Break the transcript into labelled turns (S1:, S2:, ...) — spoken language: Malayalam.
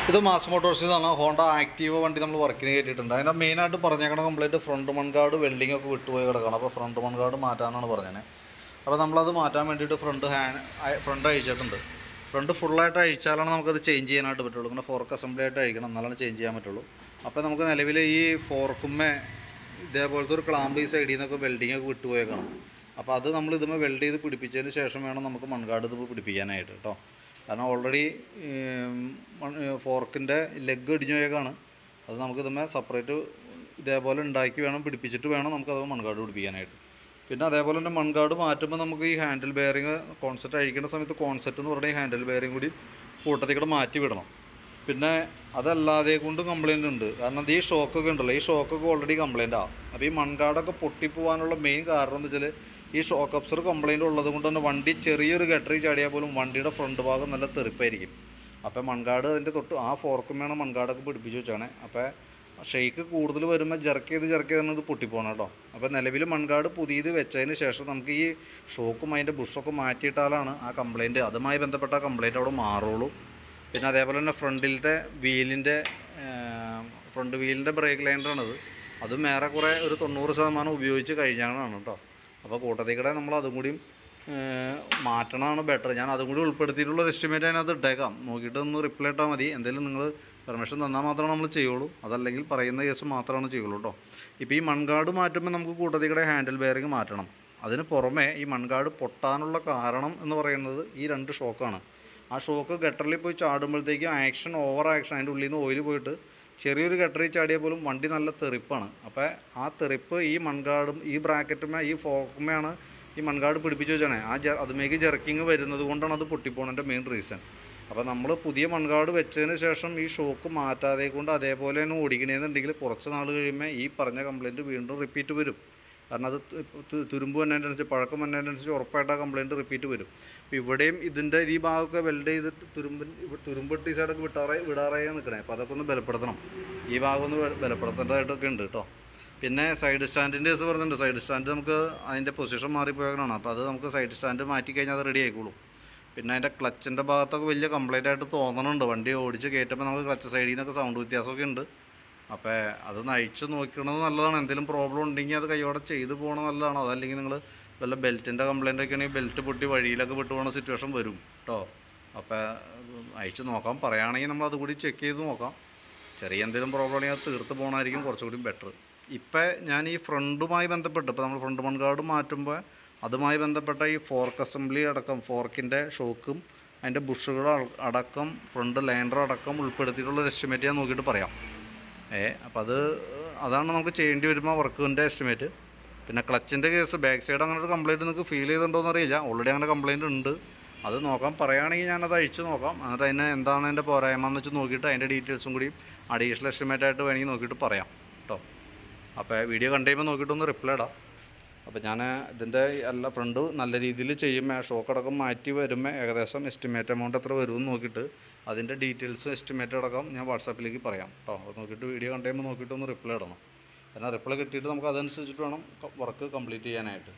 S1: ഇത് മാസ് മോട്ടോഴ്സിൽ നിന്നാണ് ഹോണ്ട ആക്റ്റീവ വണ്ടി നമ്മൾ വർക്കിന് കയറ്റിയിട്ടുണ്ട്. അതിൻ്റെ മെയിനായിട്ട് പറഞ്ഞേക്കണ കംപ്ലൈൻറ്റ് ഫ്രണ്ട് മൺഗാർഡ് വെൽഡിംഗ് ഒക്കെ വിട്ടുപോയി കിടക്കണം. അപ്പോൾ ഫ്രണ്ട് മൺഗാർഡ് മാറ്റാനാണ് പറഞ്ഞത്. അപ്പോൾ നമ്മളത് മാറ്റാൻ വേണ്ടിയിട്ട് ഫ്രണ്ട് അഴിച്ചിട്ടുണ്ട്. ഫ്രണ്ട് ഫുള്ളായിട്ട് അഴിച്ചാലാണ് നമുക്കത് ചേഞ്ച് ചെയ്യാനായിട്ട് പറ്റുള്ളൂ. ഇങ്ങനെ ഫോർക്ക് അസംബ്ലി ആയിട്ട് അഴിക്കണം, എന്നാലാണ് ചേഞ്ച് ചെയ്യാൻ പറ്റുള്ളൂ. അപ്പോൾ നമുക്ക് നിലവിൽ ഈ ഫോർക്കുമ്മേ ഇതേപോലത്തെ ഒരു ക്ലാമ്പ് ഈ സൈഡിൽ നിന്നൊക്കെ വെൽഡിംഗ് ഒക്കെ വിട്ടുപോയേക്കണം. അപ്പോൾ അത് നമ്മൾ ഇതുമ്പോൾ വെൽഡ് ചെയ്ത് പിടിപ്പിച്ചതിന് ശേഷം വേണം നമുക്ക് മൺഗാർഡ് ഇത് പിടിപ്പിക്കാനായിട്ട് കേട്ടോ. കാരണം ഓൾറെഡി ഫോർക്കിൻ്റെ ലെഗ് ഇടിഞ്ഞു പോയേക്കാണ്. അത് നമുക്ക് ഇതുമേ സെപ്പറേറ്റ് ഇതേപോലെ ഉണ്ടാക്കി വേണം പിടിപ്പിച്ചിട്ട് വേണം നമുക്കത് മൺഗാർഡ് പിടിപ്പിക്കാനായിട്ട്. പിന്നെ അതേപോലെ തന്നെ മൺഗാർഡ് മാറ്റുമ്പോൾ നമുക്ക് ഈ ഹാൻഡിൽ ബെയറിങ് കോൺസെറ്റ് അഴിക്കുന്ന സമയത്ത് കോൺസെറ്റ് എന്ന് പറഞ്ഞാൽ ഈ ഹാൻഡിൽ ബെയറിങ് കൂടി കൂട്ടത്തിൽ കൂടെ മാറ്റി വിടണം. പിന്നെ അതല്ലാതെ കൊണ്ട് കംപ്ലയിൻ്റ് ഉണ്ട്. കാരണം ഈ ഷോക്കൊക്കെ ഉണ്ടല്ലോ, ഈ ഷോക്കൊക്കെ ഓൾറെഡി കംപ്ലയിൻ്റ് ആവും. അപ്പോൾ ഈ മൺഗാർഡൊക്കെ പൊട്ടിപ്പോകാനുള്ള മെയിൻ കാരണം എന്ന് വെച്ചാൽ ഈ ഷോക്ക് അബ്സർ കംപ്ലയിൻ്റ് ഉള്ളത് കൊണ്ട് തന്നെ വണ്ടി ചെറിയൊരു ഗട്ടറിൽ ചാടിയാൽ പോലും വണ്ടിയുടെ ഫ്രണ്ട് ഭാഗം നല്ല തെറിപ്പായിരിക്കും. അപ്പോൾ മൺഗാർഡ് അതിൻ്റെ തൊട്ട് ആ ഫോർക്കും വേണം മൺഗാർഡൊക്കെ പിടിപ്പിച്ച് വെച്ചാണ്. അപ്പോൾ ഷെയ്ക്ക് കൂടുതൽ വരുമ്പോൾ ജർക്ക് ചെയ്ത് ഇത് പൊട്ടിപ്പോകണം കേട്ടോ. അപ്പോൾ നിലവിൽ മൺഗാർഡ് പുതിയത് വെച്ചതിന് ശേഷം നമുക്ക് ഈ ഷോക്കും അതിൻ്റെ ബുഷൊക്കെ മാറ്റിയിട്ടാലാണ് ആ കംപ്ലയിൻറ്റ് അതുമായി ബന്ധപ്പെട്ട കംപ്ലയിൻറ്റ് അവിടെ മാറുള്ളൂ. പിന്നെ അതേപോലെ തന്നെ ഫ്രണ്ട് വീലിൻ്റെ ബ്രേക്ക് ലൈനറാണത്. അതും ഏറെക്കുറെ ഒരു 90% ഉപയോഗിച്ച് കഴിഞ്ഞാണ് കേട്ടോ. അപ്പോൾ കൂട്ടത്തിക്കടെ നമ്മൾ അതും കൂടിയും മാറ്റണമാണ് ബെറ്റർ. ഞാൻ അതും കൂടി ഉൾപ്പെടുത്തിയിട്ടുള്ള എസ്റ്റിമേറ്റ് അതിനകത്ത് ഇട്ടേക്കാം. നോക്കിയിട്ട് ഒന്ന് റിപ്ലൈ ഇട്ടാൽ മതി. എന്തെങ്കിലും നിങ്ങൾ പെർമിഷൻ തന്നാൽ മാത്രമേ നമ്മൾ ചെയ്യുള്ളൂ, അതല്ലെങ്കിൽ പറയുന്ന കേസ് മാത്രമാണ് ചെയ്യുള്ളൂ കേട്ടോ. ഇപ്പോൾ ഈ മൺഗാർഡ് മാറ്റുമ്പോൾ നമുക്ക് കൂട്ടത്തിക്കടെ ഹാൻഡിൽ ബെയറിങ് മാറ്റണം. അതിന് പുറമെ ഈ മൺഗാർഡ് പൊട്ടാനുള്ള കാരണം എന്ന് പറയുന്നത് ഈ 2 ഷോക്കാണ്. ആ ഷോക്ക് ഗട്ടറിൽ പോയി ചാടുമ്പോഴത്തേക്കും ഓവർ ആക്ഷൻ അതിൻ്റെ ഉള്ളിൽ നിന്ന് ഓയിൽ പോയിട്ട് ചെറിയൊരു ഗട്ടറിൽ ചാടിയാൽ പോലും വണ്ടി നല്ല തെറിപ്പാണ്. അപ്പോൾ ആ തെറിപ്പ് ഈ മൺഗാർഡും ഈ ബ്രാക്കറ്റുമേ ഈ ഫോക്കുമ്മയാണ് ഈ മൺഗാർഡ് പിടിപ്പിച്ച് വെച്ചാണ് അതുമേക്ക് ജെർക്കിങ് വരുന്നത് കൊണ്ടാണ് അത് പൊട്ടിപ്പോണതിൻ്റെ മെയിൻ റീസൺ. അപ്പോൾ നമ്മൾ പുതിയ മൺഗാർഡ് വെച്ചതിന് ശേഷം ഈ ഷോക്ക് മാറ്റാതെ കൊണ്ട് അതേപോലെ തന്നെ ഓടിക്കണമെന്നുണ്ടെങ്കിൽ കുറച്ച് നാൾ കഴിയുമ്പോൾ ഈ പറഞ്ഞ കംപ്ലയിൻറ്റ് വീണ്ടും റിപ്പീറ്റ് വരും. കാരണം അത് തുരുമ്പ് വന്നതിനനുസരിച്ച് പഴക്കം വന്നതിനനുസരിച്ച് ഉറപ്പായിട്ട് ആ കംപ്ലയിൻറ്റ് റിപ്പീറ്റ് വരും. അപ്പോൾ ഇവിടെയും ഇതിൻ്റെ ഈ ഭാഗമൊക്കെ വെൽഡ് ചെയ്തിട്ട് തുരുമ്പിട്ട് ഈ സൈഡൊക്കെ വിടാറായി നിൽക്കണേ. അപ്പോൾ അതൊക്കെ ഒന്ന് ബലപ്പെടുത്തണം. ഈ ഭാഗം ഒന്ന് ബലപ്പെടുത്തേണ്ടതായിട്ടൊക്കെ ഉണ്ട് കേട്ടോ. പിന്നെ സൈഡ് സ്റ്റാൻഡിൻ്റെ കേസ് പറയുന്നുണ്ട്. സൈഡ് സ്റ്റാൻഡ് നമുക്ക് അതിൻ്റെ പൊസിഷൻ മാറിപ്പോയതാണ്. അപ്പോൾ അത് നമുക്ക് സൈഡ് സ്റ്റാൻഡ് മാറ്റി കഴിഞ്ഞാൽ അത് റെഡി ആയിക്കോളും. പിന്നെ അതിൻ്റെ ക്ലച്ചിൻ്റെ ഭാഗത്തൊക്കെ വലിയ കംപ്ലൈൻ്റ് ആയിട്ട് തോന്നണുണ്ട്. വണ്ടി ഓടിച്ച് കയറ്റുമ്പോൾ നമുക്ക് ക്ലച്ച് സൈഡിൽ നിന്നൊക്കെ സൗണ്ട് വ്യത്യാസമൊക്കെ ഉണ്ട്. അപ്പോൾ അതൊന്ന് അഴിച്ച് നോക്കണത് നല്ലതാണ്. എന്തെങ്കിലും പ്രോബ്ലം ഉണ്ടെങ്കിൽ അത് കൈയോടെ ചെയ്ത് പോകണം നല്ലതാണ്. അതല്ലെങ്കിൽ നിങ്ങൾ വല്ല ബെൽറ്റിൻ്റെ കംപ്ലയിൻ്റ് ഒക്കെ ആണെങ്കിൽ ബെൽറ്റ് പൊട്ടി വഴിയിലൊക്കെ വിട്ടു പോകുന്ന സിറ്റുവേഷൻ വരും കേട്ടോ. അപ്പോൾ അഴിച്ച് നോക്കാം. പറയുകയാണെങ്കിൽ നമ്മൾ അതുകൂടി ചെക്ക് ചെയ്ത് നോക്കാം. ചെറിയ എന്തെങ്കിലും പ്രോബ്ലം ആണെങ്കിൽ അത് തീർത്ത് പോകണമായിരിക്കും കുറച്ചുകൂടി ബെറ്റർ. ഇപ്പം ഞാൻ ഈ ഫ്രണ്ടുമായി ബന്ധപ്പെട്ട് ഇപ്പോൾ നമ്മൾ ഫ്രണ്ട് മൺഗാർഡ് മാറ്റുമ്പോൾ അതുമായി ബന്ധപ്പെട്ട ഈ ഫോർക്ക് അസംബ്ലി അടക്കം ഫോർക്കിൻ്റെ ഷോക്കും അതിൻ്റെ ബുഷുകൾ അടക്കം ഫ്രണ്ട് ലൈനർ അടക്കം ഉൾപ്പെടുത്തിയിട്ടുള്ളൊരു എസ്റ്റിമേറ്റ് ഞാൻ നോക്കിയിട്ട് പറയാം. അപ്പോൾ അതാണ് നമുക്ക് ചെയ്യേണ്ടി വരുമ്പോൾ വർക്കിൻ്റെ എസ്റ്റിമേറ്റ്. പിന്നെ ക്ലച്ചിൻ്റെ കേസ് ബാക്ക് സൈഡ് അങ്ങനെ ഒരു കംപ്ലയിൻറ്റ് നിങ്ങൾക്ക് ഫീൽ ചെയ്തിട്ടുണ്ടോയെന്ന് അറിയില്ല. ഓൾറെഡി അങ്ങനെ കംപ്ലയിൻറ്റ് ഉണ്ട്. അത് നോക്കാം. പറയുകയാണെങ്കിൽ ഞാനത് അഴിച്ച് നോക്കാം. എന്നിട്ട് അതിന് എന്താണ് അതിൻ്റെ പോരായ്മ എന്ന് വെച്ച് നോക്കിയിട്ട് അതിൻ്റെ ഡീറ്റെയിൽസും കൂടി അഡീഷണൽ എസ്റ്റിമേറ്റ് ആയിട്ട് വേണമെങ്കിൽ നോക്കിയിട്ട് പറയാം കേട്ടോ. അപ്പോൾ വീഡിയോ കണ്ടു കഴിയുമ്പോൾ നോക്കിയിട്ടൊന്ന് റിപ്ലൈ ഇടാം. അപ്പോൾ ഞാൻ ഇതിൻ്റെ എല്ലാ ഫ്രണ്ട് നല്ല രീതിയിൽ ചെയ്യുമ്പോൾ ഷോക്ക് അടക്കം മാറ്റി വരുമ്പോൾ ഏകദേശം എസ്റ്റിമേറ്റ് എമൗണ്ട് എത്ര വരുമെന്ന് നോക്കിയിട്ട് അതിൻ്റെ ഡീറ്റെയിൽസും എസ്റ്റിമേറ്റ് അടക്കം ഞാൻ വാട്സാപ്പിലേക്ക് പറയാം കേട്ടോ. അത് നോക്കിയിട്ട് വീഡിയോ കണ്ടു കഴിയുമ്പോൾ നോക്കിയിട്ടൊന്ന് റിപ്ലൈ ഇടണം. എന്നാൽ റിപ്ലൈ കിട്ടിയിട്ട് നമുക്ക് അതനുസരിച്ചിട്ട് വേണം വർക്ക് കംപ്ലീറ്റ് ചെയ്യാനായിട്ട്.